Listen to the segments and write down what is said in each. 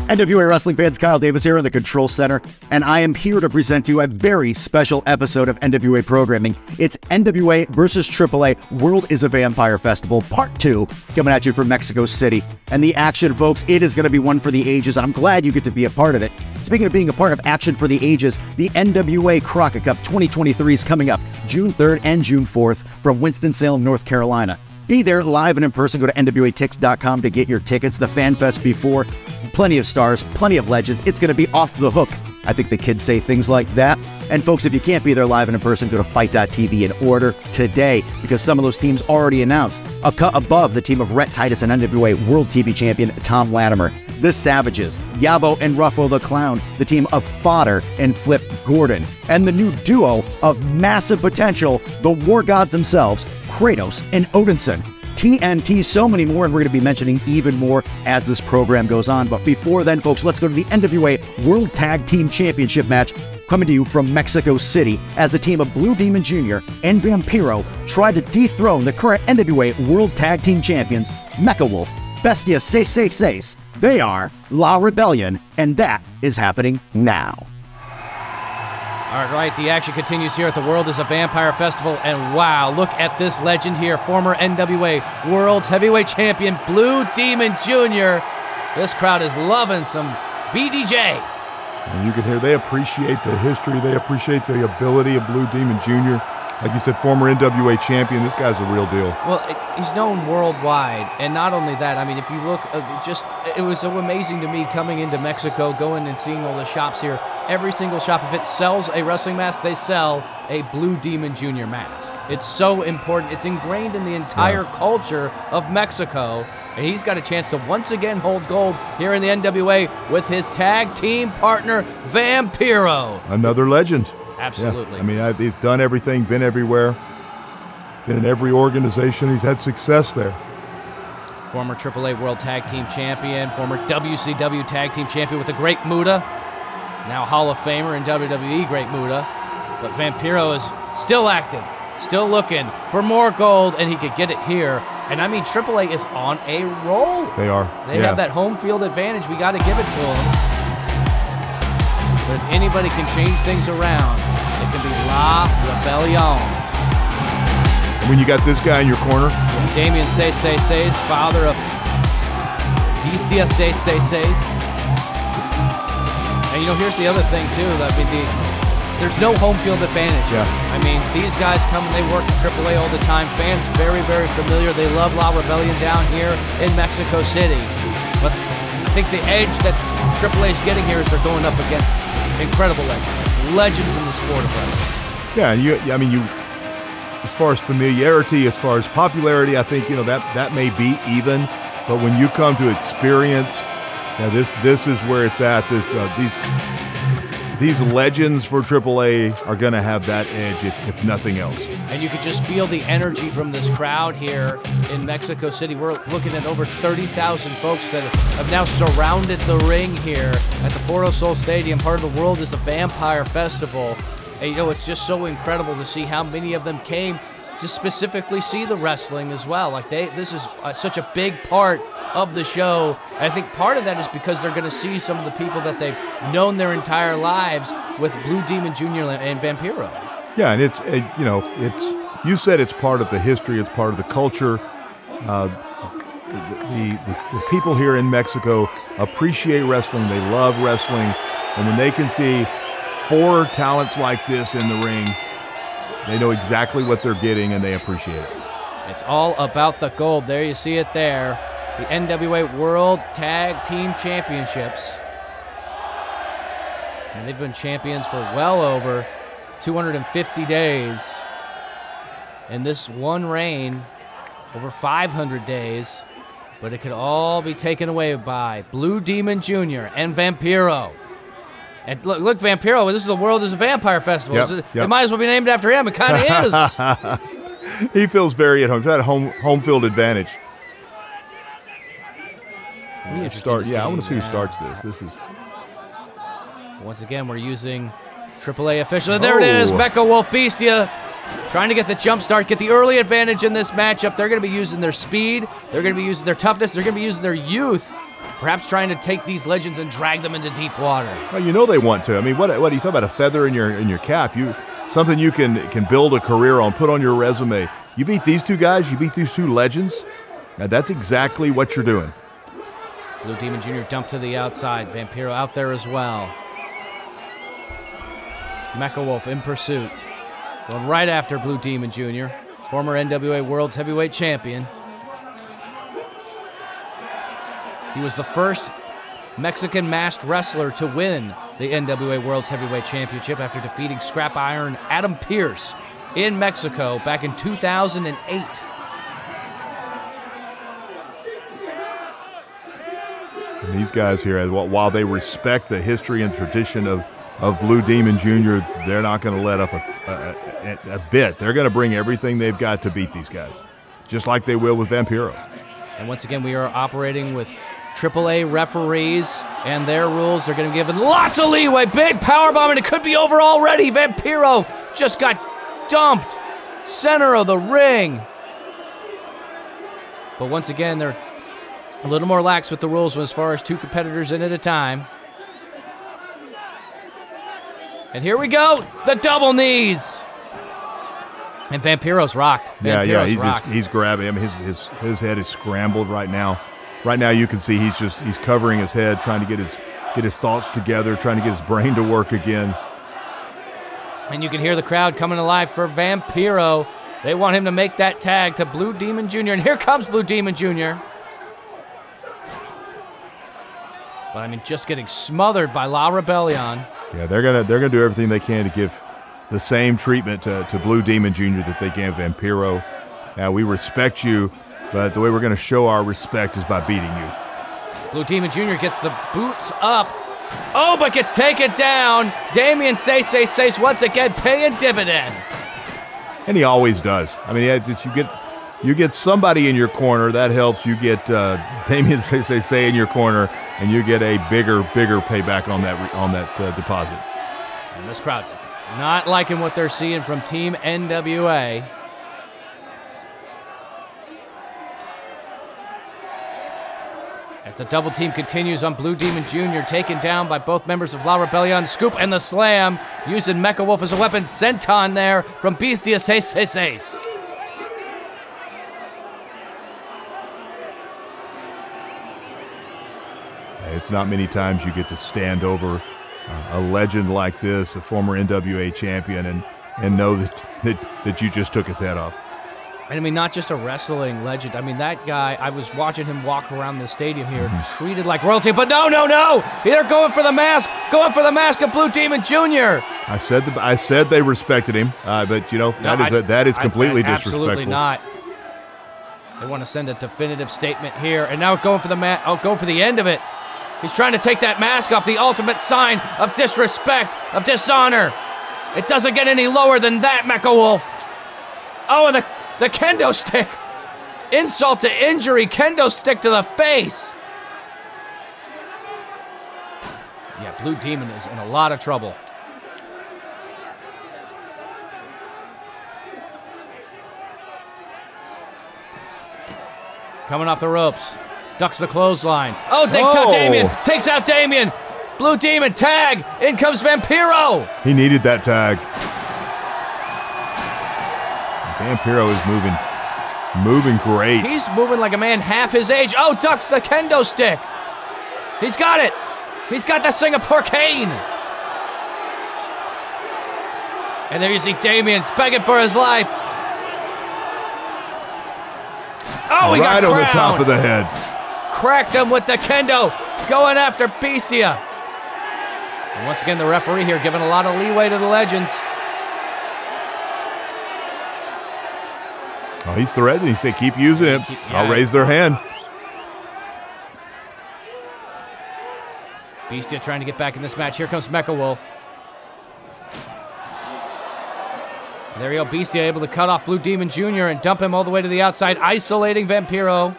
NWA Wrestling fans, Kyle Davis here in the Control Center, and I am here to present you a very special episode of NWA programming. It's NWA versus AAA World is a Vampire Festival Part 2 coming at you from Mexico City. And the action, folks, it is going to be one for the ages, and I'm glad you get to be a part of it. Speaking of being a part of action for the ages, the NWA Crockett Cup 2023 is coming up June 3rd and June 4th from Winston-Salem, North Carolina. Be there live and in person. Go to NWATix.com to get your tickets. The Fan Fest before. Plenty of stars, plenty of legends. It's going to be off the hook. I think the kids say things like that. And folks, if you can't be there live and in person, go to Fight.tv and order today because some of those teams already announced. A cut above the team of Rhett Titus and NWA World TV Champion Tom Latimer. The Savages, Yabo and Ruffalo the Clown, the team of Fodder and Flip Gordon, and the new duo of massive potential, the War Gods themselves, Kratos and Odinson. TNT, so many more, and we're going to be mentioning even more as this program goes on. But before then, folks, let's go to the NWA World Tag Team Championship match coming to you from Mexico City as the team of Blue Demon Jr. and Vampiro try to dethrone the current NWA World Tag Team Champions, Mecha Wolf, Bestia 666. They are La Rebelión, and that is happening now. All right, the action continues here at the World is a Vampire Festival, and wow, look at this legend here, former NWA Worlds Heavyweight Champion, Blue Demon Jr. This crowd is loving some BDJ. And you can hear they appreciate the history, they appreciate the ability of Blue Demon Jr. Like you said, former NWA champion, this guy's a real deal. Well, he's known worldwide, and not only that, I mean, if you look, it was so amazing to me coming into Mexico, going and seeing all the shops here. Every single shop, if it sells a wrestling mask, they sell a Blue Demon Jr. mask. It's so important. It's ingrained in the entire culture of Mexico, and he's got a chance to once again hold gold here in the NWA with his tag team partner, Vampiro. Another legend. Absolutely. Yeah. I mean, he's done everything, been everywhere, been in every organization. He's had success there. Former AAA World Tag Team Champion, former WCW Tag Team Champion with the Great Muta, now Hall of Famer in WWE, Great Muta. But Vampiro is still active, still looking for more gold, and he could get it here. And I mean, AAA is on a roll. They are. They have that home field advantage. We got to give it to them. But if anybody can change things around, it can be La Rebelión. When you got this guy in your corner. Damien 666, father of Bestia 666. And you know, here's the other thing too. I mean, there's no home field advantage. Yeah. I mean, these guys come and they work at AAA all the time. Fans very, very familiar. They love La Rebelión down here in Mexico City. But I think the edge that AAA is getting here is they're going up against incredible legends in the sport of wrestling. Yeah, I mean, as far as familiarity, as far as popularity, I think, you know, that may be even, but when you come to experience, yeah, this is where it's at. These legends for AAA are going to have that edge, if nothing else. And you could just feel the energy from this crowd here in Mexico City. We're looking at over 30,000 folks that have now surrounded the ring here at the Foro Sol Stadium. Part of the World is the Vampire Festival. And you know, it's just so incredible to see how many of them came to specifically see the wrestling as well. Like this is such a big part of the show. And I think part of that is because they're going to see some of the people that they've known their entire lives with Blue Demon Jr. and Vampiro. Yeah, and you know, you said it's part of the history, it's part of the culture. The people here in Mexico appreciate wrestling, they love wrestling, and when they can see 4 talents like this in the ring, they know exactly what they're getting and they appreciate it. It's all about the gold. There you see it there. The NWA World Tag Team Championships. And they've been champions for well over 250 days. And this one reign, over 500 days. But it could all be taken away by Blue Demon Jr. and Vampiro. And look, Vampiro, this is the World is a Vampire Festival. Yep. It might as well be named after him. It kind of is. He feels very at home. Try to home field advantage. I want to see who starts this. This is... Once again, we're using AAA official. And there it is, Mecha Wolf Bestia. Trying to get the jump start, get the early advantage in this matchup. They're going to be using their speed. They're going to be using their toughness. They're going to be using their youth perhaps trying to take these legends and drag them into deep water. Well, you know they want to. I mean, what are you talking about? A feather in your cap? Something you can build a career on, put on your resume. You beat these two guys, you beat these two legends. Now that's exactly what you're doing. Blue Demon Jr. dumped to the outside. Vampiro out there as well. Mecha Wolf in pursuit. Going right after Blue Demon Jr., former NWA Worlds Heavyweight Champion. He was the first Mexican masked wrestler to win the NWA Worlds Heavyweight Championship after defeating Scrap Iron Adam Pearce in Mexico back in 2008. And these guys here, while they respect the history and tradition of Blue Demon Jr., they're not going to let up a bit. They're going to bring everything they've got to beat these guys, just like they will with Vampiro. And once again, we are operating with AAA referees and their rules. They're going to give it lots of leeway. Big powerbomb, and it could be over already. Vampiro just got dumped. Center of the ring. But once again, they're a little more lax with the rules as far as two competitors in at a time. And here we go, the double knees. And Vampiro's rocked. He's grabbing him. His head is scrambled right now. Right now you can see he's covering his head, trying to get his thoughts together, trying to get his brain to work again. And you can hear the crowd coming alive for Vampiro. They want him to make that tag to Blue Demon Jr. And here comes Blue Demon Jr. But I mean, just getting smothered by La Rebelión. Yeah, they're gonna do everything they can to give the same treatment to Blue Demon Jr. that they gave Vampiro. Now, we respect you, but the way we're going to show our respect is by beating you. Blue Demon Jr. gets the boots up. Oh, but gets taken down. Damien says once again paying dividends. And he always does. I mean, you get somebody in your corner, that helps. You get Damien say in your corner, and you get a bigger payback on that deposit. And this crowd's not liking what they're seeing from Team NWA. As the double team continues on Blue Demon Jr., taken down by both members of La Rebelión. Scoop and the slam, using Mecha Wolf as a weapon. Senton there from Bestia 666. It's not many times you get to stand over a legend like this, a former NWA champion, and know that you just took his head off. And I mean, not just a wrestling legend. I mean, that guy, I was watching him walk around the stadium here, treated like royalty, but no. They're going for the mask of Blue Demon Jr. I said they respected him, but you know, that is completely disrespectful. Absolutely not. They want to send a definitive statement here, and now going for the end of it. He's trying to take that mask off, the ultimate sign of disrespect, of dishonor. It doesn't get any lower than that, Mecha Wolf. Oh, and the kendo stick. Insult to injury, kendo stick to the face. Yeah, Blue Demon is in a lot of trouble. Coming off the ropes. Ducks the clothesline. Oh, takes out Damien. Blue Demon, tag. In comes Vampiro. He needed that tag. Vampiro is moving great. He's moving like a man half his age. Oh, ducks the kendo stick. He's got it. He's got the Singapore cane. And there you see Damien's begging for his life. Oh, he got crowned. Right on the top of the head. Cracked him with the kendo, going after Bestia. And once again, the referee here giving a lot of leeway to the legends. Oh, he's threatening. He said, keep using it. I'll raise their hand. Bestia trying to get back in this match. Here comes Mecha Wolf. And there you go, Bestia able to cut off Blue Demon Jr. and dump him all the way to the outside, isolating Vampiro.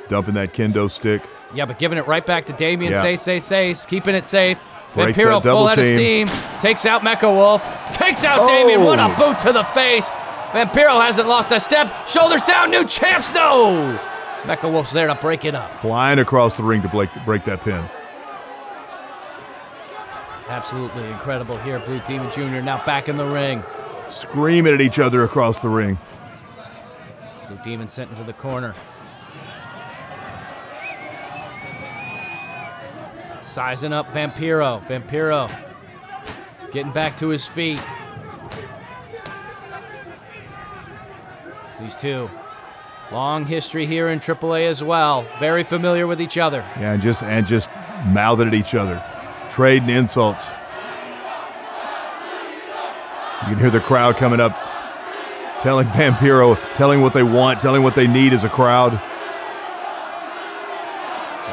Dumping that kendo stick. Yeah, but giving it right back to Damien. Say, keeping it safe. Breaks Vampiro full out of team. steam. Takes out Mecha Wolf. Takes out Damien. What a boot to the face. Vampiro hasn't lost a step. Shoulders down. New champs. No. Mecha Wolf's there to break it up. Flying across the ring to break that pin. Absolutely incredible here. Blue Demon Jr. now back in the ring. Screaming at each other across the ring. Blue Demon sent into the corner. Sizing up Vampiro. Vampiro getting back to his feet. These two, long history here in AAA as well. Very familiar with each other. Yeah, and just mouthing at each other, trading insults. You can hear the crowd coming up, telling Vampiro, telling what they want, telling what they need as a crowd.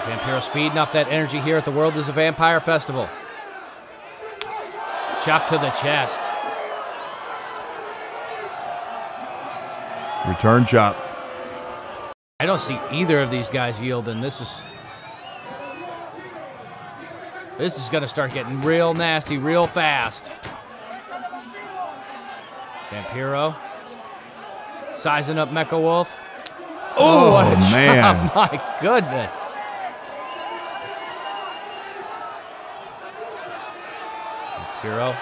Vampiro's feeding off that energy here at the World is a Vampire Festival. Chop to the chest. Return chop. I don't see either of these guys yielding. This is going to start getting real nasty real fast. Vampiro sizing up Mecha Wolf. Oh, what a man. chop. My goodness. Vampiro.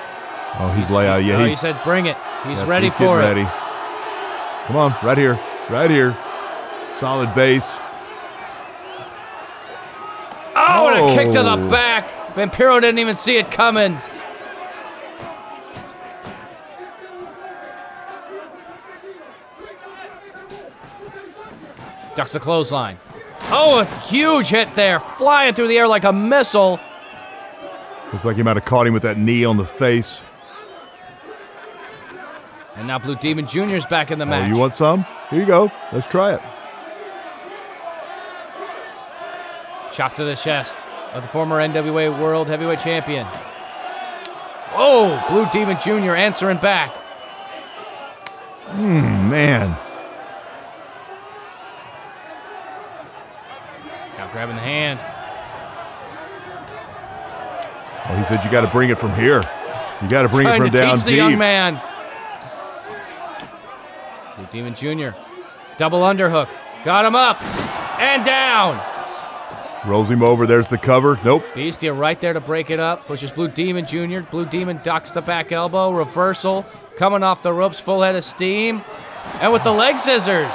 Oh, he's layout. Yeah, he said bring it. He's ready for it. Ready. Come on, right here. Right here. Solid base. Oh, and a kick to the back. Vampiro didn't even see it coming. Ducks the clothesline. Oh, a huge hit there. Flying through the air like a missile. Looks like he might have caught him with that knee on the face. And now Blue Demon Jr.'s back in the match. Oh, you want some? Here you go. Let's try it. Chop to the chest of the former NWA World Heavyweight Champion. Oh, Blue Demon Jr. answering back. Man. Now grabbing the hand. Oh, he said you got to bring it from here. You got to bring it from down teach the deep. young man. Blue Demon Jr. Double underhook. Got him up and down. Rolls him over. There's the cover. Nope. Bestia right there to break it up. Pushes Blue Demon Jr. Blue Demon ducks the back elbow. Reversal. Coming off the ropes. Full head of steam. And with the leg scissors.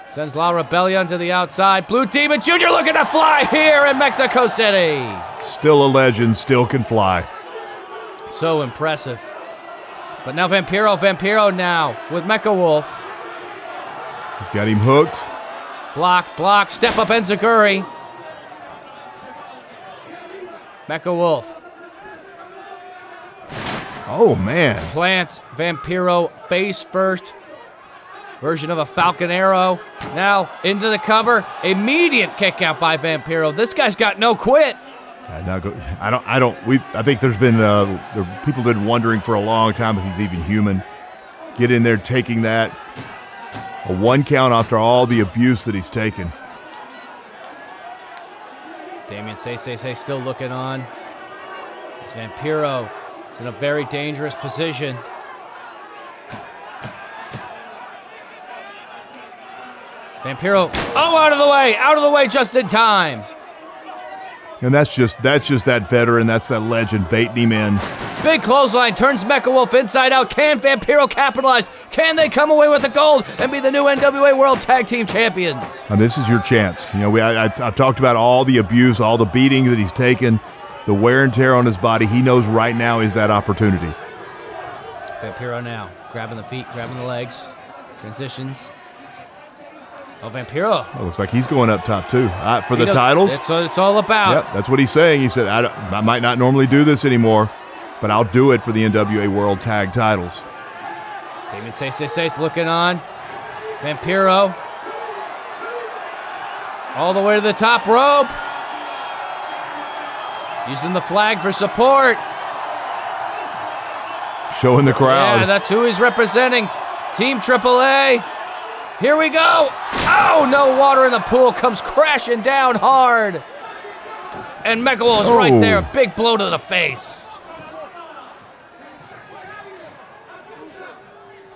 Sends La Rebelión to the outside. Blue Demon Jr. looking to fly here in Mexico City. Still a legend. Still can fly. So impressive. But now Vampiro now with Mecha Wolf. He's got him hooked. Block, step up Enziguri. Mecha Wolf. Oh, man. Plants Vampiro face first. Version of a Falcon Arrow. Now into the cover. Immediate kick out by Vampiro. This guy's got no quit. I think there's been people have been wondering for a long time if he's even human. Get in there taking that. A 1 count after all the abuse that he's taken. Damien Say still looking on. As Vampiro is in a very dangerous position. Vampiro, out of the way just in time. And that's just that veteran, that's that legend baiting him in. Big clothesline turns Mecha Wolf inside out. Can Vampiro capitalize? Can they come away with the gold and be the new NWA World Tag Team Champions? And this is your chance. You know, I've talked about all the abuse, all the beating that he's taken, the wear and tear on his body. He knows right now is that opportunity. Vampiro now grabbing the feet, grabbing the legs, transitions. Oh, Vampiro. It looks like he's going up top too for the titles. That's what it's all about. Yep, that's what he's saying. He said, I might not normally do this anymore, but I'll do it for the NWA World Tag Titles. Damien Say's looking on. Vampiro. All the way to the top rope. Using the flag for support. Showing the crowd. Yeah, that's who he's representing. Team AAA. Here we go. Oh, no water in the pool. Comes crashing down hard. And Mecha Wolf is right there. Big blow to the face.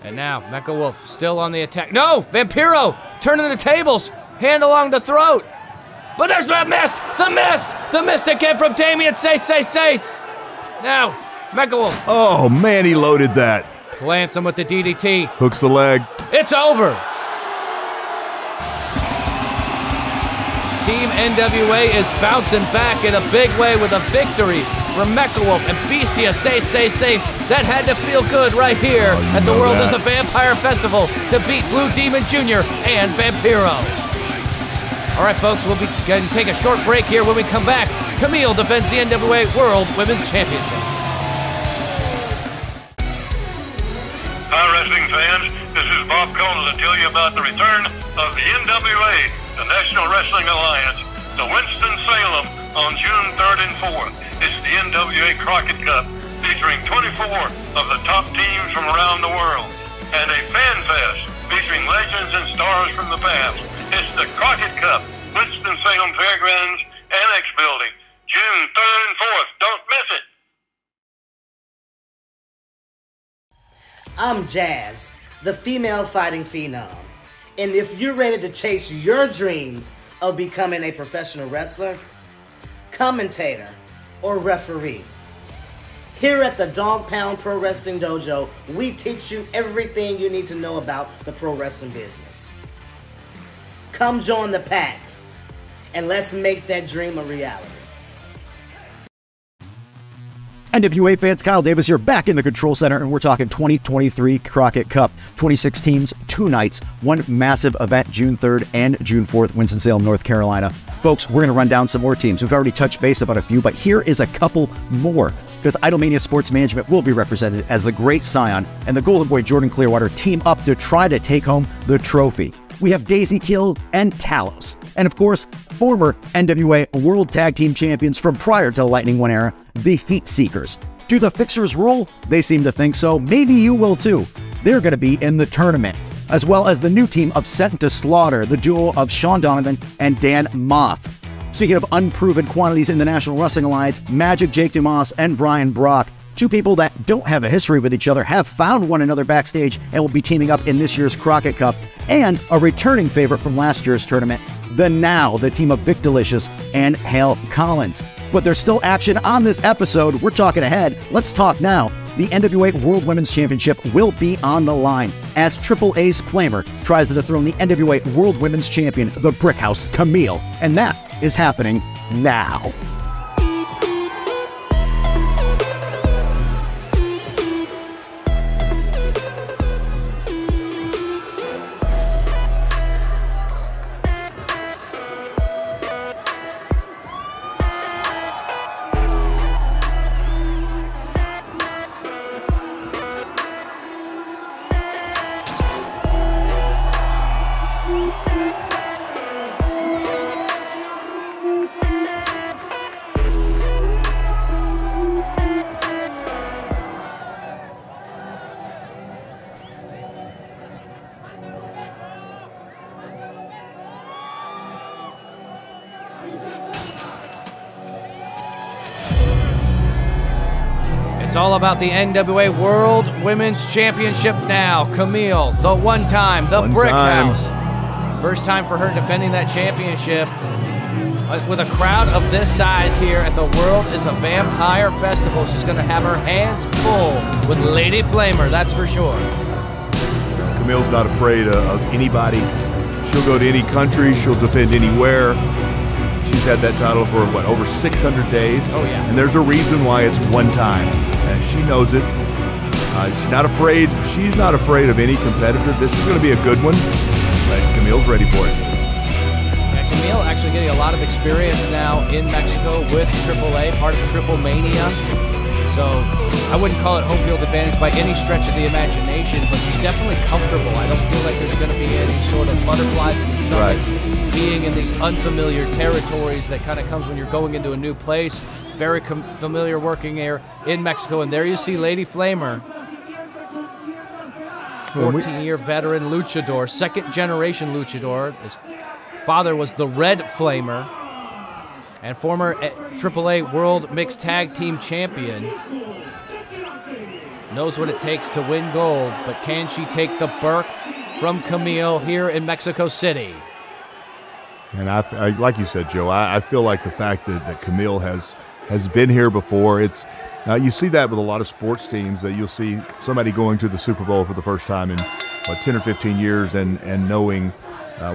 And now, Mecha Wolf still on the attack. No! Vampiro turning the tables. Hand along the throat. But there's the mist! The mist! The mist again from Damien Sace. Now, Mecha Wolf. Oh, man, he loaded that. Plants him with the DDT. Hooks the leg. It's over. Team NWA is bouncing back in a big way with a victory for Mecha Wolf and Bestia Safe. That had to feel good right here at the World is a Vampire Festival to beat Blue Demon Jr. and Vampiro. All right, folks, we'll be going to take a short break here. When we come back, Kamille defends the NWA World Women's Championship. Hi, wrestling fans. This is Bob Cola to tell you about the return of the NWA, the National Wrestling Alliance, to Winston-Salem on June 3rd and 4th. It's the NWA Crockett Cup, featuring 24 of the top teams from around the world, and a fan fest featuring legends and stars from the past. It's the Crockett Cup, Winston-Salem Fairgrounds Annex Building, June 3rd and 4th. Don't miss it. I'm Jazz, the female fighting phenom. And if you're ready to chase your dreams of becoming a professional wrestler, commentator, or referee, here at the Dog Pound Pro Wrestling Dojo, we teach you everything you need to know about the pro wrestling business. Come join the pack, and let's make that dream a reality. NWA fans, Kyle Davis here, back in the Control Center, and we're talking 2023 Crockett Cup. 26 teams, 2 nights, one massive event, June 3rd and June 4th, Winston-Salem, North Carolina. Folks, we're going to run down some more teams. We've already touched base about a few, but here is a couple more, because Idlemania Sports Management will be represented as the Great Scion, and the Golden Boy Jordan Clearwater team up to try to take home the trophy. We have Daisy Kill and Talos. And of course, former NWA World Tag Team Champions from prior to the Lightning One era, the Heat Seekers. Do the Fixers rule? They seem to think so. Maybe you will too. They're going to be in the tournament, as well as the new team of Set to Slaughter, the duo of Sean Donovan and Dan Moff. Speaking of unproven quantities in the National Wrestling Alliance, Magic Jake Dumas and Brian Brock, 2 people that don't have a history with each other, have found one another backstage and will be teaming up in this year's Crockett Cup, and a returning favorite from last year's tournament, the team of Vic Delicious and Hale Collins. But there's still action on this episode. We're talking ahead. Let's talk now. The NWA World Women's Championship will be on the line as Triple A's Flammer tries to dethrone the NWA World Women's Champion, the Brickhouse Kamille. And that is happening now. It's all about the NWA World Women's Championship now. Kamille, the one-time, the Brickhouse. First time for her defending that championship. With a crowd of this size here at the World is a Vampire Festival, she's going to have her hands full with Lady Flammer, that's for sure. Kamille's not afraid of anybody. She'll go to any country. She'll defend anywhere. She's had that title for, what, over 600 days? Oh, yeah. And there's a reason why it's one time. And she knows it. She's not afraid. She's not afraid of any competitor. This is going to be a good one. But Kamille's ready for it. Yeah, Kamille actually getting a lot of experience now in Mexico with AAA, part of Triple Mania. So I wouldn't call it home field advantage by any stretch of the imagination, but she's definitely comfortable. I don't feel like there's going to be any sort of butterflies in the stomach. Right. Being in these unfamiliar territories that kind of comes when you're going into a new place. Very familiar working here in Mexico. And there you see Lady Flammer, 14-year veteran luchador, second-generation luchador. His father was the Red Flammer and former AAA World Mixed Tag Team Champion. knows what it takes to win gold, but can she take the Burke from Kamille here in Mexico City? And I like you said, Joe, I feel like the fact that Kamille has been here before, it's you see that with a lot of sports teams, that you'll see somebody going to the Super Bowl for the first time in 10 or 15 years and knowing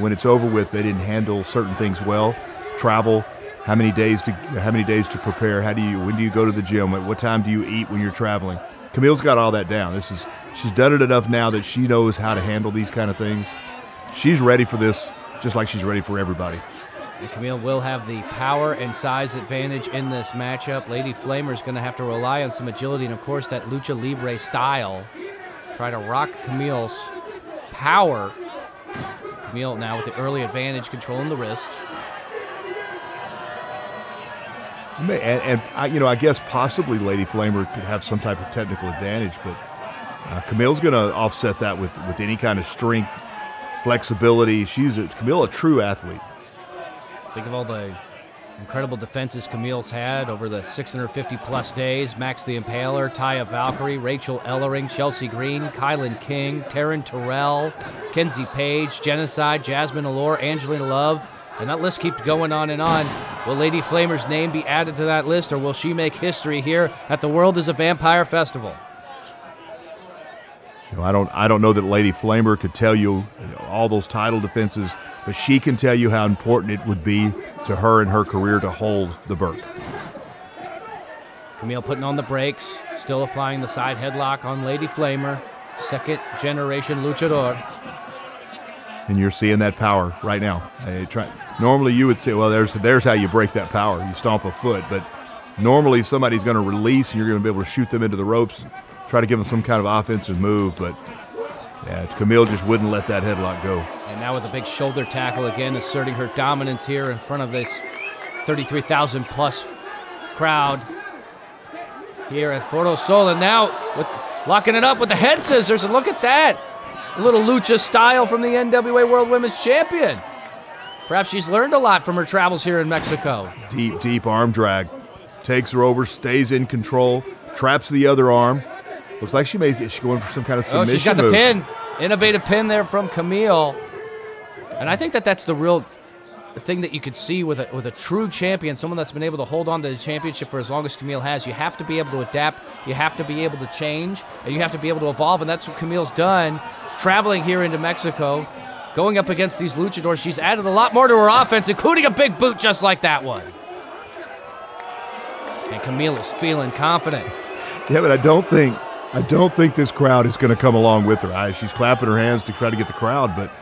when it's over with they didn't handle certain things well. Travel, how many days to prepare, when do you go to the gym, at what time do you eat when you're traveling. Kamille's got all that down. She's done it enough now that she knows how to handle these kind of things. She's ready for this, just like she's ready for everybody. And Kamille will have the power and size advantage in this matchup. Lady Flammer is going to have to rely on some agility and, of course, that lucha libre style. Try to rock Camille's power. Kamille now with the early advantage, controlling the wrist. And I guess possibly Lady Flammer could have some type of technical advantage, but Camille's going to offset that with any kind of strength, flexibility. Kamille a true athlete. Think of all the incredible defenses Camille's had over the 650-plus days. Max the Impaler, Taya Valkyrie, Rachel Ellering, Chelsea Green, Kylan King, Taryn Terrell, Kenzie Page, Genocide, Jasmine Allure, Angelina Love, and that list keeps going on and on. Will Lady Flammer's name be added to that list, or will she make history here at the World is a Vampire Festival? I don't know that Lady Flammer could tell you all those title defenses, but she can tell you how important it would be to her in her career to hold the Burke. Kamille putting on the brakes, still applying the side headlock on Lady Flammer, second-generation luchador. And you're seeing that power right now. Normally you would say, well, there's how you break that power. You stomp a foot, but normally somebody's going to release and you're going to be able to shoot them into the ropes, try to give them some kind of offensive move, but yeah, Kamille just wouldn't let that headlock go. And now with a big shoulder tackle again, asserting her dominance here in front of this 33,000-plus crowd here at Foro Sol. And now locking it up with the head scissors, and look at that. A little lucha style from the NWA World Women's Champion. Perhaps she's learned a lot from her travels here in Mexico. Deep arm drag. Takes her over, stays in control, traps the other arm. Looks like she's going for some kind of submission she's got the move. pin. Innovative pin there from Kamille. And I think that's the real thing that you could see with a true champion, someone that's been able to hold on to the championship for as long as Kamille has. You have to be able to adapt, you have to be able to change, and you have to be able to evolve, and that's what Camille's done, traveling here into Mexico, going up against these luchadors. She's added a lot more to her offense, including a big boot just like that one. And Kamille is feeling confident. Yeah, but I don't think this crowd is going to come along with her. She's clapping her hands to try to get the crowd, but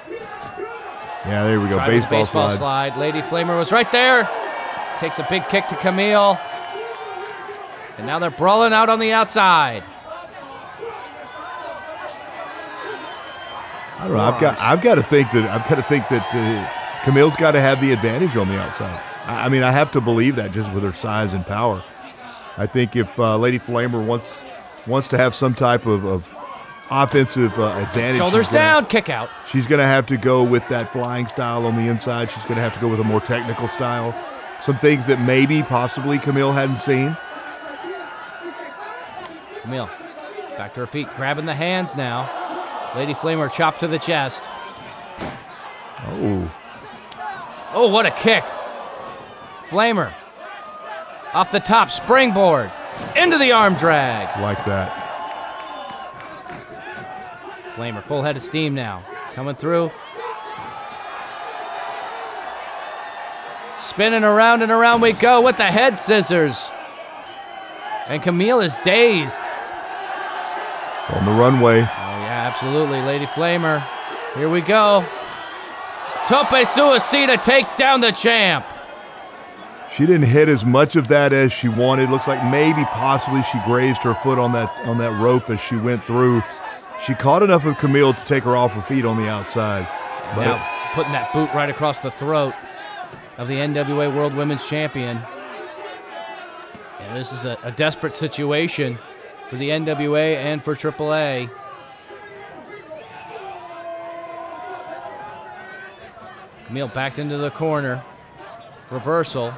yeah, there we go. Baseball slide. Lady Flammer was right there. Takes a big kick to Kamille. And now they're brawling out on the outside. I don't know. I've got to think that Camille's got to have the advantage on the outside. I mean, I have to believe that just with her size and power. I think if Lady Flammer wants to have some type of offensive advantage, shoulders down, kick out. She's going to have to go with that flying style on the inside. She's going to have to go with a more technical style. Some things that possibly Kamille hadn't seen. Kamille back to her feet, grabbing the hands now. Lady Flammer chopped to the chest. Oh, what a kick. Flammer off the top, springboard into the arm drag. Like that. Flammer full head of steam now, coming through. Spinning around and around we go with the head scissors. And Kamille is dazed. It's on the runway. Oh yeah, absolutely, Lady Flammer. Here we go. Tope Suicida takes down the champ. She didn't hit as much of that as she wanted. Looks like possibly she grazed her foot on that rope as she went through. She caught enough of Kamille to take her off her feet on the outside. But now putting that boot right across the throat of the NWA World Women's Champion. And this is a desperate situation for the NWA and for AAA. Kamille backed into the corner. Reversal.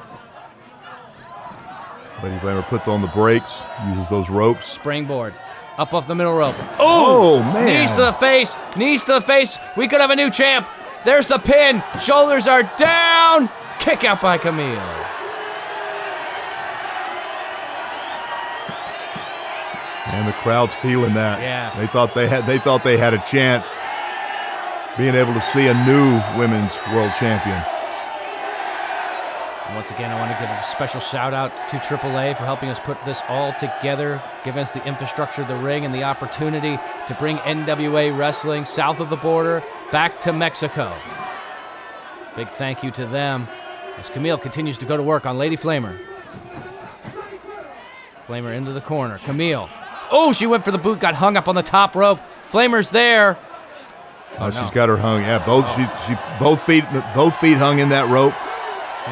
Lady Flammer puts on the brakes, uses those ropes. Springboard. Up off the middle rope. Oh, man. Knees to the face. Knees to the face. We could have a new champ. There's the pin. Shoulders are down. Kick out by Kamille. And the crowd's feeling that. Yeah. They thought they had a chance being able to see a new women's world champion. And once again, I want to give a special shout out to AAA for helping us put this all together, giving us the infrastructure of the ring and the opportunity to bring NWA wrestling south of the border back to Mexico. Big thank you to them as Kamille continues to go to work on Lady Flammer. Flammer into the corner. Kamille. Oh, she went for the boot, got hung up on the top rope. Flammer's there. Oh, she's got her hung. Yeah, both both feet hung in that rope.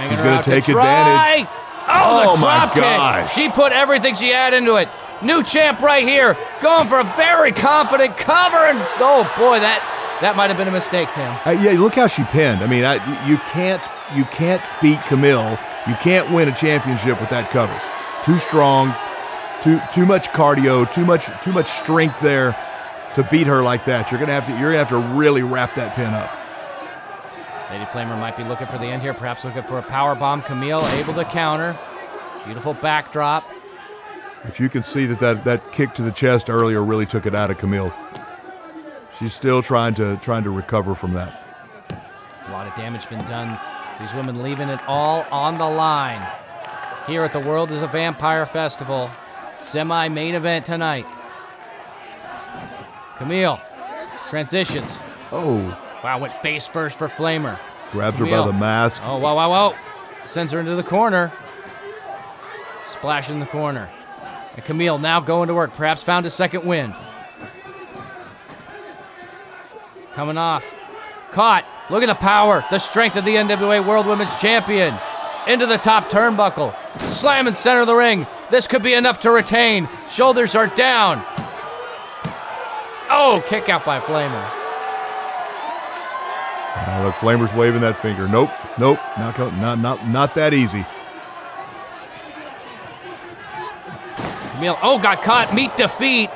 She's going to take advantage. Oh, my drop kick. gosh. She put everything she had into it. New champ right here, going for a very confident cover. And oh boy, that might have been a mistake, Tim. Yeah, look how she pinned. I mean, you can't beat Kamille. You can't win a championship with that cover. Too strong, too much cardio, too much strength there to beat her like that. You're gonna have to really wrap that pin up. Lady Flammer might be looking for the end here, perhaps looking for a power bomb. Kamille able to counter. Beautiful backdrop. But you can see that kick to the chest earlier really took it out of Kamille. She's still trying to recover from that. A lot of damage been done. These women leaving it all on the line. Here at the World is a Vampire Festival. Semi-main event tonight. Kamille transitions. Oh. Wow, went face first for Flammer. Grabs her by the mask. Oh, wow. Sends her into the corner. Splash in the corner. And Kamille now going to work. Perhaps found a second wind. Coming off. Caught. Look at the power. The strength of the NWA World Women's Champion. Into the top turnbuckle. Slam in center of the ring. This could be enough to retain. Shoulders are down. Oh, kick out by Flammer. Look, Flammer's waving that finger. Nope, not that easy. Kamille, got caught. Meet defeat.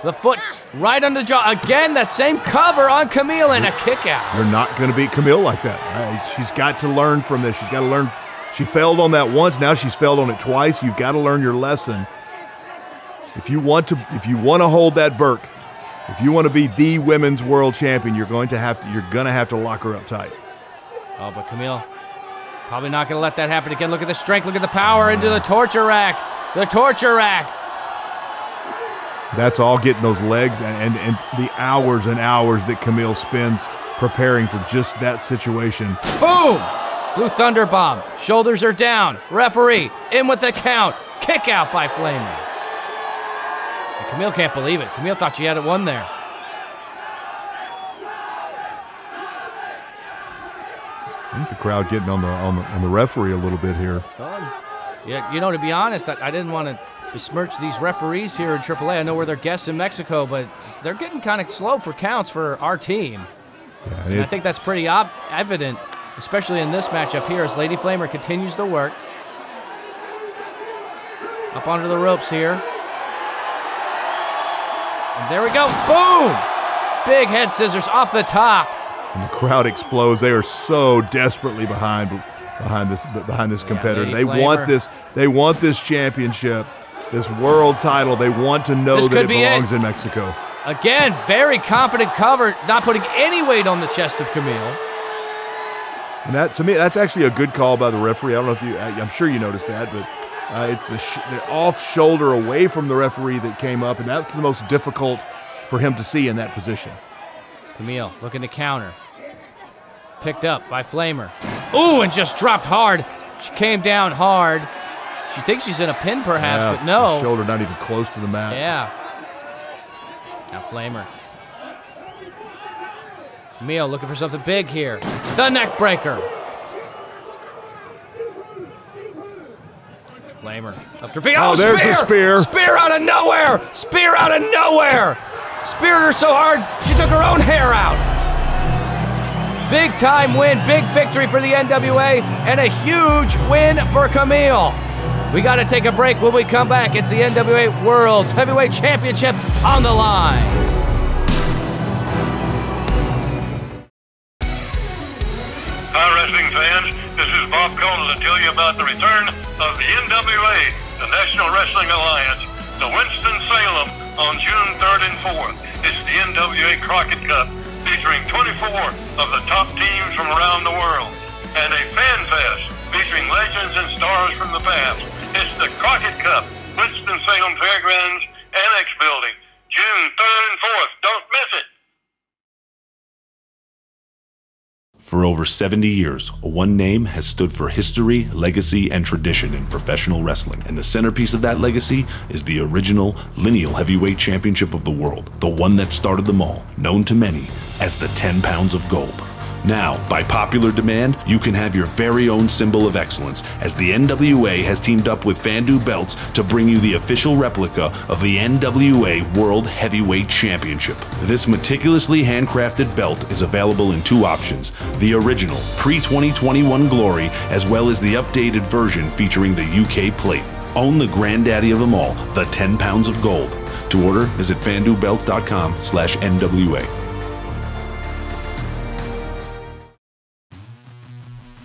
The foot right on the jaw. Again, that same cover on Kamille and a kick out. You're not going to beat Kamille like that. She's got to learn from this. She's got to learn. She failed on that once. Now she's failed on it twice. You've got to learn your lesson. If you want to hold that Burke, if you want to be the women's world champion, you're going to have to lock her up tight. Oh, but Kamille probably not going to let that happen again. Look at the strength. Look at the power into the torture rack. The torture rack. That's all getting those legs and the hours and hours that Kamille spends preparing for just that situation. Boom! Blue Thunder Bomb. Shoulders are down. Referee in with the count. Kick out by Flammer. And Kamille can't believe it. Kamille thought she had it won there. I think the crowd getting on the referee a little bit here. Yeah, to be honest, I didn't want to besmirch these referees here in AAA. I know we're their guests in Mexico, but they're getting kind of slow for counts for our team. Yeah, and I think that's pretty evident, especially in this matchup here as Lady Flammer continues to work. Up onto the ropes here. And there we go. Boom! Big head scissors off the top. And the crowd explodes. They are so desperately behind this competitor. Yeah, they want this. They want this championship, this world title. They want to know that it belongs in Mexico. Again, very confident cover, not putting any weight on the chest of Kamille. And that, to me, that's actually a good call by the referee. I don't know if you, I'm sure you noticed that, but it's the off shoulder away from the referee that came up, and that's the most difficult for him to see in that position. Kamille looking to counter. Picked up by Flammer. Ooh, and just dropped hard. She came down hard. She thinks she's in a pin perhaps, but no. The shoulder not even close to the mat. Yeah. Now Flammer. Kamille looking for something big here. The neck breaker. Flammer up to feet. Oh, there's the spear. Spear out of nowhere. Spear out of nowhere. Speared her so hard, she took her own hair out. Big time win, big victory for the NWA, and a huge win for Kamille. We got to take a break. When we come back, it's the NWA Worlds Heavyweight Championship on the line. Hi, wrestling fans. This is Bob Coleman to tell you about the return of the NWA, the National Wrestling Alliance, to Winston-Salem on June 3rd and 4th. It's the NWA Crockett Cup, featuring 24 of the top teams from around the world, and a fan fest featuring legends and stars from the past. It's the Crockett Cup, Winston-Salem Fairgrounds Annex Building, June 3rd and 4th. Don't miss it. For over 70 years, one name has stood for history, legacy, and tradition in professional wrestling. And the centerpiece of that legacy is the original lineal heavyweight championship of the world, the one that started them all, known to many as the 10 pounds of gold. Now, by popular demand, you can have your very own symbol of excellence, as the NWA has teamed up with Fandu Belts to bring you the official replica of the NWA World Heavyweight Championship. This meticulously handcrafted belt is available in two options: the original pre-2021 Glory, as well as the updated version featuring the UK plate. Own the granddaddy of them all, the 10 pounds of gold. To order, visit fandubelt.com/NWA.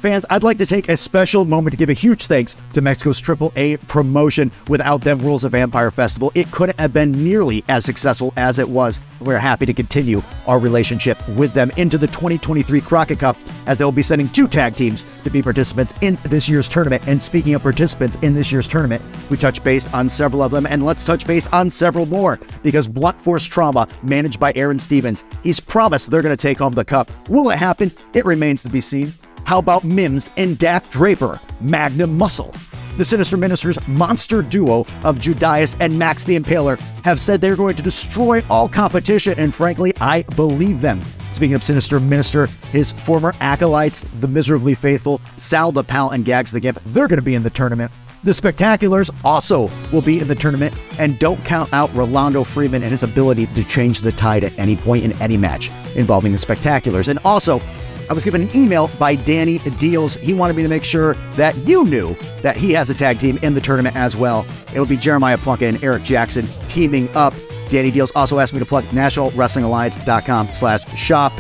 Fans, I'd like to take a special moment to give a huge thanks to Mexico's AAA promotion. Without them, Worlds of Vampire Festival, it couldn't have been nearly as successful as it was. We're happy to continue our relationship with them into the 2023 Crockett Cup, as they'll be sending 2 tag teams to be participants in this year's tournament. And speaking of participants in this year's tournament, we touch base on several of them, and let's touch base on several more, because Blunt Force Trauma, managed by Aaron Stevens, he's promised they're going to take home the cup. Will it happen? It remains to be seen. How about Mims and Dak Draper, Magnum Muscle? The Sinister Ministers monster duo of Judas and Max the Impaler have said they're going to destroy all competition, and frankly, I believe them. Speaking of Sinister Minister, his former acolytes, the Miserably Faithful, Sal the Pal, and Gags the Gimp, they're going to be in the tournament. The Spectaculars also will be in the tournament, and don't count out Rolando Freeman and his ability to change the tide at any point in any match involving the Spectaculars. And also, I was given an email by Danny Deals. He wanted me to make sure that you knew that he has a tag team in the tournament as well. It'll be Jeremiah Plunka and Eric Jackson teaming up. Danny Deals also asked me to plug nationalwrestlingalliance.com/shop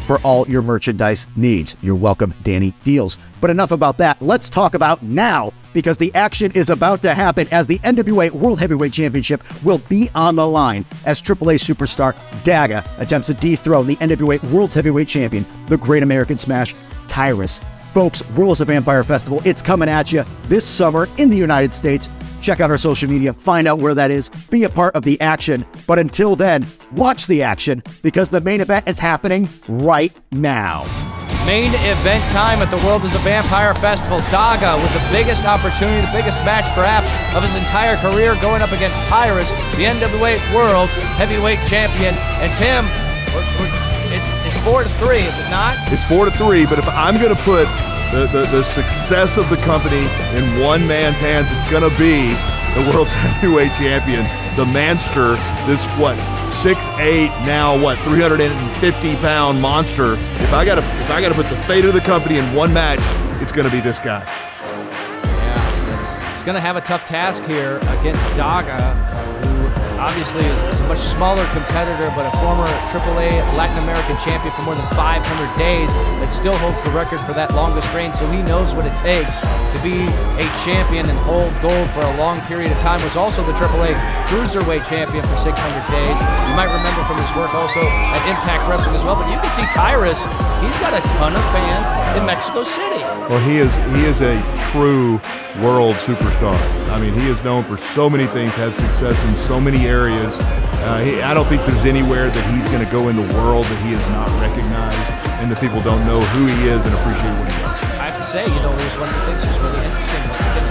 for all your merchandise needs. You're welcome, Danny Deals. But enough about that. Let's talk about now, because the action is about to happen, as the NWA World Heavyweight Championship will be on the line as AAA superstar Daga attempts to dethrone the NWA World Heavyweight Champion, the Great American Smash, Tyrus. Folks, Worlds of Vampire Festival, it's coming at you this summer in the United States. Check out our social media, find out where that is, be a part of the action. But until then, watch the action, because the main event is happening right now. Main event time at the World is a Vampire Festival. Daga with the biggest opportunity, the biggest match perhaps of his entire career, going up against Tyrus, the NWA World Heavyweight Champion. And Tim, it's 4-3, is it not? It's 4-3, but if I'm going to put the success of the company in one man's hands, it's going to be the World's Heavyweight Champion, the Manster, this, 6'8", now 350-pound monster. If I gotta put the fate of the company in one match, it's gonna be this guy. Yeah, he's gonna have a tough task here against Daga, who obviously is a much smaller competitor, but a former AAA Latin American champion for more than 500 days that still holds the record for that longest reign, so he knows what it takes to be a champion and hold gold for a long period of time. Was also the AAA Cruiserweight champion for 600 days. You might remember from his work also at Impact Wrestling as well, but you can see Tyrus, he's got a ton of fans in Mexico City. Well, he is a true world superstar. I mean, he is known for so many things, had success in so many areas. I don't think there's anywhere that he's going to go in the world that he is not recognized and that people don't know who he is and appreciate what he does. I have to say, it was one of the things that's really interesting.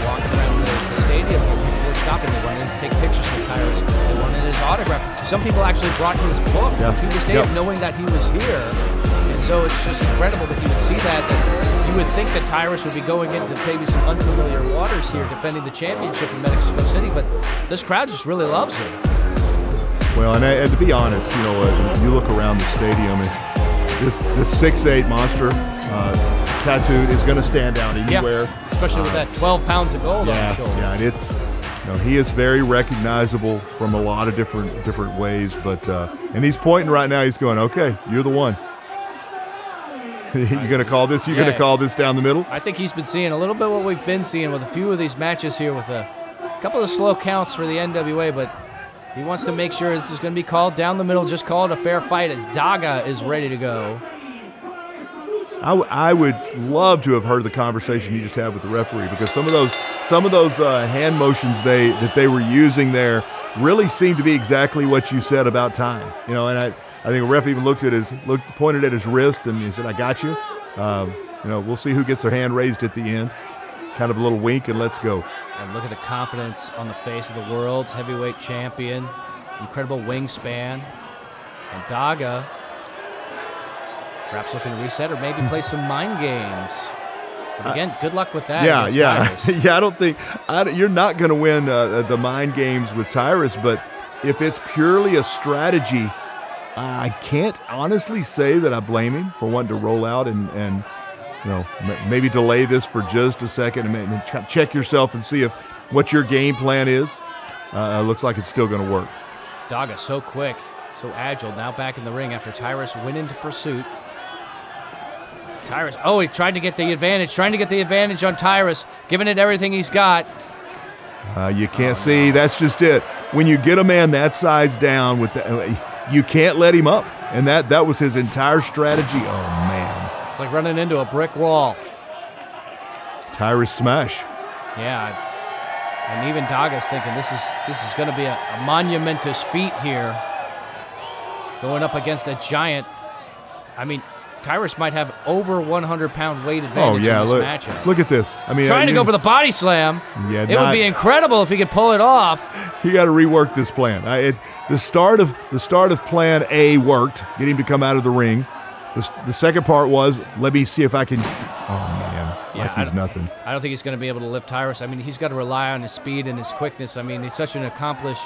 Walking around the stadium, people were stopping, they wanted to take pictures with Tyrus, they wanted his autograph. Some people actually brought his book to the stadium knowing that he was here. And so it's just incredible that you would see that you would think that Tyrus would be going into maybe some unfamiliar waters here, defending the championship in Mexico City, but this crowd just really loves him. Well, and to be honest, you look around the stadium, and this 6'8" monster, tattooed is going to stand out anywhere. Yeah, especially with that 12 pounds of gold on his shoulder. Yeah, and it's, he is very recognizable from a lot of different ways. But and he's pointing right now. He's going, okay, you're the one. You're going to call this? You're going to call this down the middle? I think he's been seeing a little bit what we've been seeing with a few of these matches here with a couple of slow counts for the NWA, but he wants to make sure this is going to be called down the middle. Just call it a fair fight as Daga is ready to go. I would love to have heard the conversation you just had with the referee, because some of those hand motions that they were using there really seemed to be exactly what you said about time. And I think a ref even pointed at his wrist and he said, "I got you." We'll see who gets their hand raised at the end. Kind of a little wink and let's go. And look at the confidence on the face of the world's heavyweight champion. Incredible wingspan. And Daga perhaps looking to reset or maybe play some mind games. But again, good luck with that. Yeah. I don't think you're not going to win the mind games with Tyrus, but if it's purely a strategy, I can't honestly say that I blame him for wanting to roll out and maybe delay this for just a second and check yourself and see if what your game plan is. Looks like it's still going to work. Daga so quick, so agile, now back in the ring after Tyrus went into pursuit. Tyrus, he tried to get the advantage, on Tyrus, giving it everything he's got. You can't see, that's just it. When you get a man that size down, you can't let him up. And that was his entire strategy. Oh, man. It's like running into a brick wall. Tyrus smash. Yeah, and even Daga's thinking this is going to be a monumentous feat here. Going up against a giant. I mean, Tyrus might have over 100-pound weight advantage in this matchup. Look at this. I mean, trying to go for the body slam. Yeah, it would be incredible if he could pull it off. You got to rework this plan. The start of plan A worked, get him to come out of the ring. The second part was, let me see if I can. Oh man, he's nothing. I don't think he's going to be able to lift Tyrus. I mean, he's got to rely on his speed and his quickness. I mean, he's such an accomplished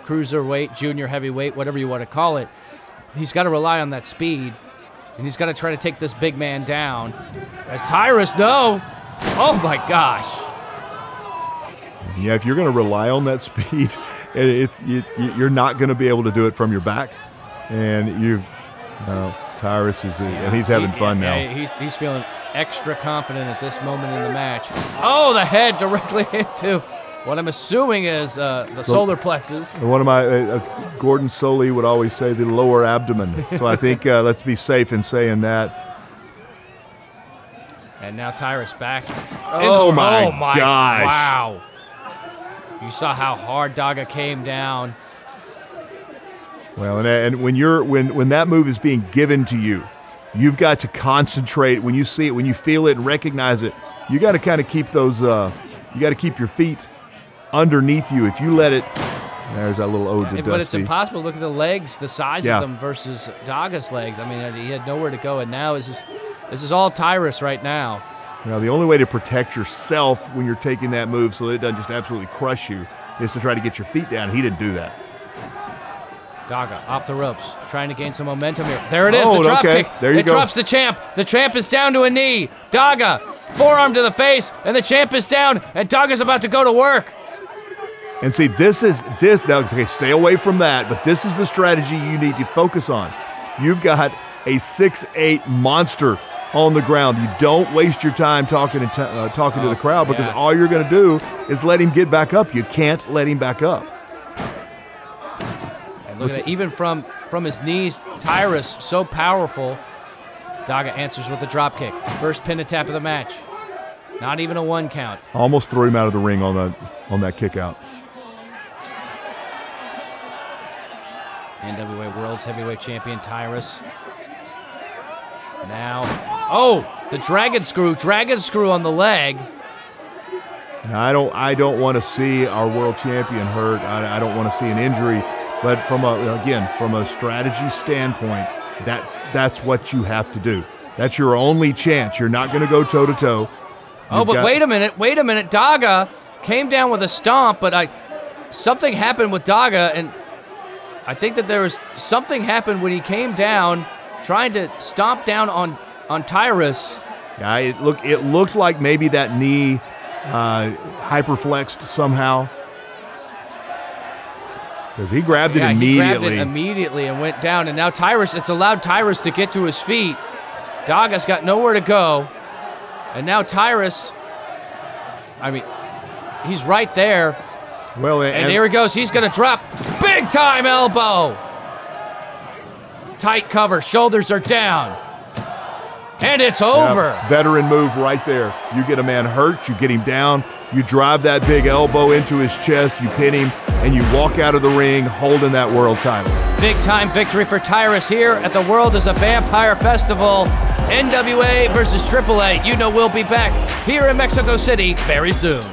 cruiserweight, junior heavyweight, whatever you want to call it. He's got to rely on that speed. And he's got to try to take this big man down. As Tyrus, no. Oh, my gosh. Yeah, if you're going to rely on that speed, you're not going to be able to do it from your back. And Tyrus is, and he's having fun now. He's feeling extra confident at this moment in the match. Oh, the head directly into what I'm assuming is the solar plexus. One of my, Gordon Soley would always say the lower abdomen. So I think let's be safe in saying that. And now Tyrus back. Oh my gosh. Wow. You saw how hard Daga came down. Well, and when that move is being given to you, you've got to concentrate. When you see it, when you feel it and recognize it, you got to kind of keep those, you got to keep your feet underneath you. If you let it, there's that little ode to Dusty. But it's impossible. Look at the legs, the size of them versus Daga's legs. I mean, he had nowhere to go, and now this is all Tyrus right now. Now, the only way to protect yourself when you're taking that move so that it doesn't just absolutely crush you is to try to get your feet down. He didn't do that. Daga off the ropes, trying to gain some momentum here. There it is, the drop kick. There you go. It drops the champ. The champ is down to a knee. Daga, forearm to the face, and the champ is down, and Daga's about to go to work. And see, now, okay, stay away from that, but this is the strategy you need to focus on. You've got a 6'8" monster on the ground. You don't waste your time talking to the crowd, because all you're going to do is let him get back up. You can't let him back up. And look at that, even from his knees, Tyrus, so powerful. Daga answers with a drop kick. First pin and tap of the match. Not even a 1 count. Almost threw him out of the ring on that kick out. NWA Worlds Heavyweight Champion Tyrus. Now, the dragon screw on the leg. Now, I don't want to see our world champion hurt. I don't want to see an injury. But from a strategy standpoint, that's what you have to do. That's your only chance. You're not going to go toe to toe. Wait a minute. Daga came down with a stomp, but something happened with Daga, and I think that there was something happened when he came down trying to stomp down on Tyrus. Yeah, it looked like maybe that knee hyperflexed somehow. Because he grabbed it immediately. He grabbed it immediately and went down. And now Tyrus, it's allowed Tyrus to get to his feet. Daga's got nowhere to go. And now Tyrus, I mean, he's right there. Well, and here he goes. He's going to drop. Big time elbow. Tight cover. Shoulders are down. And it's over. Yeah, veteran move right there. You get a man hurt, you get him down, you drive that big elbow into his chest, you pin him, and you walk out of the ring holding that world title. Big time victory for Tyrus here at the World is a Vampire Festival. NWA versus AAA. You know we'll be back here in Mexico City very soon.